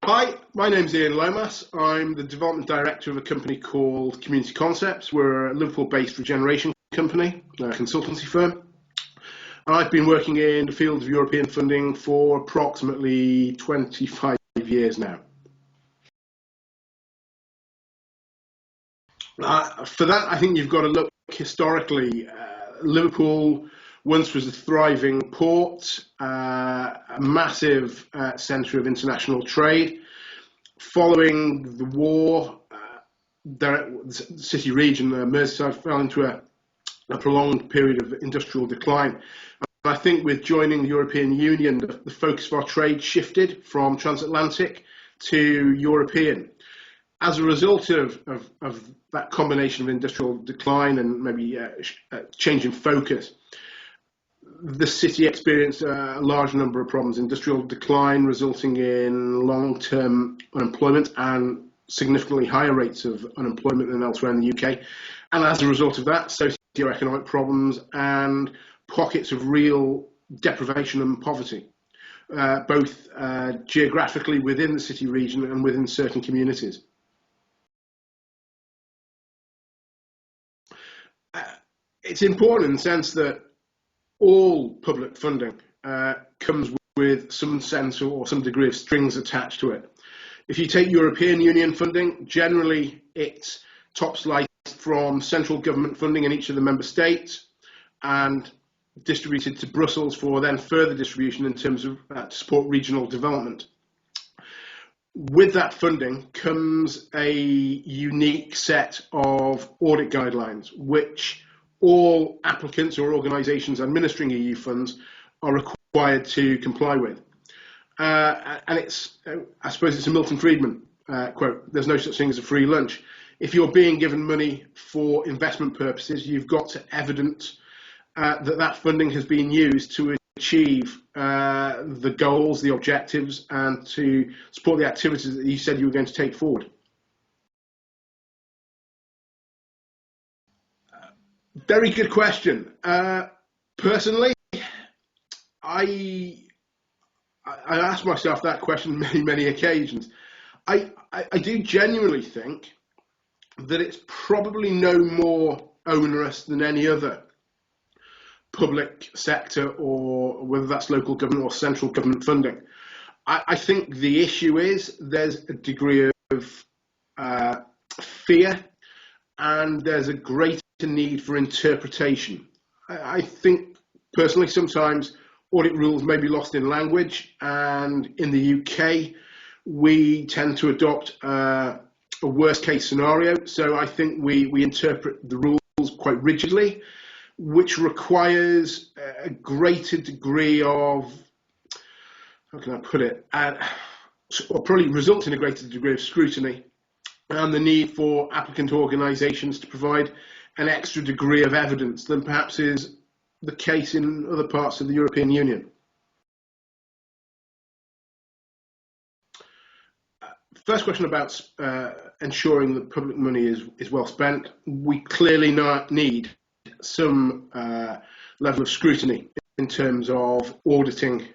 Hi, my name's Ian Lomas. I'm the development director of a company called Community Concepts. We're a Liverpool-based regeneration company, a consultancy firm. And I've been working in the field of European funding for approximately 25 years now. For that, I think you've got to look historically. Liverpool once was a thriving port, a massive centre of international trade. Following the war, the city region, Merseyside, fell into a prolonged period of industrial decline. And I think with joining the European Union, the focus of our trade shifted from transatlantic to European. As a result of that combination of industrial decline and maybe change in focus, the city experienced a large number of problems. Industrial decline resulting in long-term unemployment and significantly higher rates of unemployment than elsewhere in the UK. And as a result of that, socio-economic problems and pockets of real deprivation and poverty, both geographically within the city region and within certain communities. It's important in the sense that all public funding comes with some sense or some degree of strings attached to it. If you take European Union funding, generally it's top sliced from central government funding in each of the member states and distributed to Brussels for then further distribution in terms of to support regional development. With that funding comes a unique set of audit guidelines, which all applicants or organisations administering EU funds are required to comply with. And it's, I suppose it's a Milton Friedman quote, there's no such thing as a free lunch. If you're being given money for investment purposes, you've got to evidence that funding has been used to achieve the goals, the objectives, and to support the activities that you said you were going to take forward. Very good question. Personally, I asked myself that question many occasions. I do genuinely think that it's probably no more onerous than any other public sector, or whether that's local government or central government funding. I think the issue is there's a degree of fear and there's a greater need for interpretation. I think personally sometimes audit rules may be lost in language, and in the UK we tend to adopt a worst case scenario. So I think we interpret the rules quite rigidly, which requires a greater degree of, how can I put it, or probably results in a greater degree of scrutiny and the need for applicant organisations to provide an extra degree of evidence than perhaps is the case in other parts of the European Union. First question about ensuring that public money is well spent. We clearly need some level of scrutiny in terms of auditing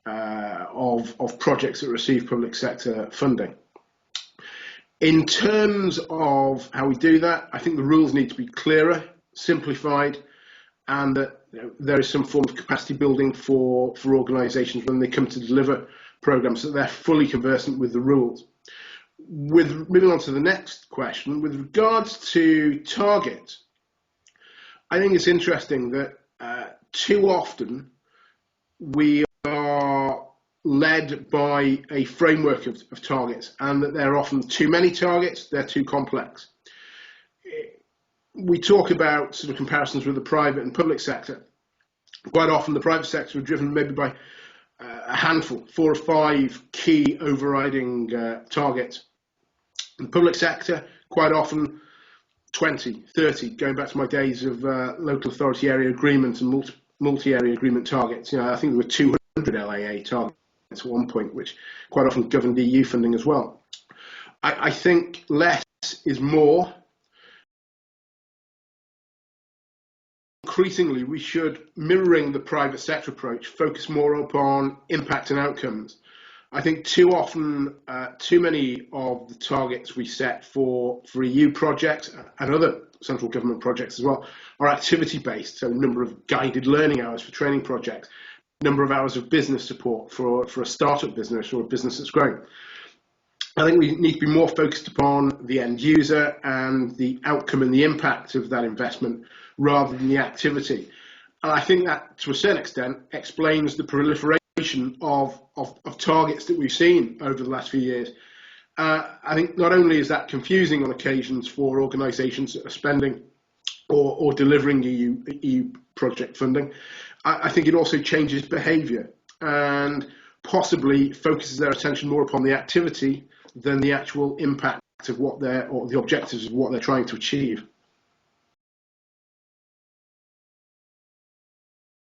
of projects that receive public sector funding. In terms of how we do that, I think the rules need to be clearer, simplified, and that there is some form of capacity building for organisations when they come to deliver programmes, so they're fully conversant with the rules. Moving on to the next question, with regards to targets, I think it's interesting that too often we are led by a framework of targets, and that there are often too many targets, they're too complex. We talk about sort of comparisons with the private and public sector. Quite often the private sector are driven maybe by a handful, 4 or 5 key overriding targets. In the public sector, quite often 20, 30, going back to my days of local authority area agreement and multi-area agreement targets. I think there were 200 LAA targets at one point, which quite often governed EU funding as well. I think less is more. Increasingly, we should, mirroring the private sector approach, focus more upon impact and outcomes. I think too often, too many of the targets we set for EU projects and other central government projects as well are activity-based, so number of guided learning hours for training projects, number of hours of business support for a startup business or a business that's growing. I think we need to be more focused upon the end user and the outcome and the impact of that investment rather than the activity. And I think that, to a certain extent, explains the proliferation of targets that we've seen over the last few years. I think not only is that confusing on occasions for organisations that are spending or delivering EU project funding, I think it also changes behaviour and possibly focuses their attention more upon the activity than the actual impact of or the objectives of what they're trying to achieve.